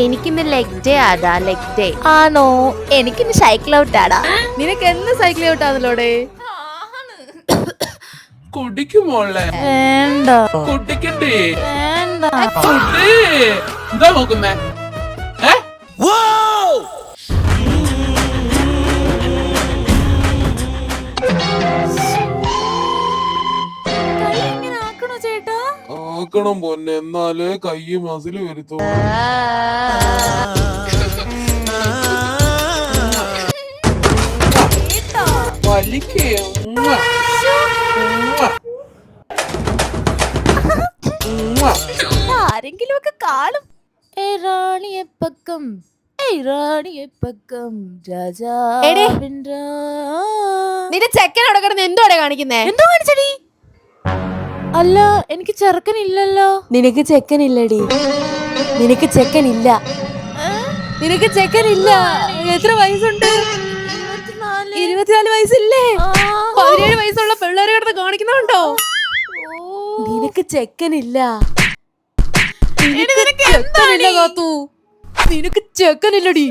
എനിക്കിന്ന് leg day ആടാ, leg day. ആണോ? എനിക്കിന്ന് സൈക്കിൾ ഔട്ട് ആടാ. നിനക്ക് എന്ന് സൈക്കിൾ ഔട്ട് ആണല്ലോടെ? കുടിക്കുമോളെ? വേണ്ട കുടിക്കണ്ടേ? വേണ്ട. എന്താ നോക്കുന്നേ? ആക്കണം പൊന്നെ, എന്നാലേ കൈ മസില് വരുത്തോ. വലിക്കേ ആരെങ്കിലും ഒക്കെ കാണും. റാണിയെ പക്കം രാജാ. നിന്റെ ചെക്കനോടെ കിടന്ന് എന്തോടെ കാണിക്കുന്നേ? എന്തോ കാണിച്ചടി? അല്ല, എനിക്ക് ചെറുക്കനില്ലല്ലോ. നിനക്ക് ചെക്കനില്ലടി, നിനക്ക് ചെക്കനില്ല, നിനക്ക് ചെക്കനില്ല. എത്ര വയസ്സുണ്ട്? 24 വയസ്സില്ലേ? 17 വയസ്സുള്ള പിള്ളേരെ കിടന്ന് കാണിക്കുന്നുണ്ടോ? നിനക്ക് ചെക്കനില്ല, നിനക്ക് ചെക്കനില്ല കാത്തു, നിനക്ക് ചെക്കനില്ലടി.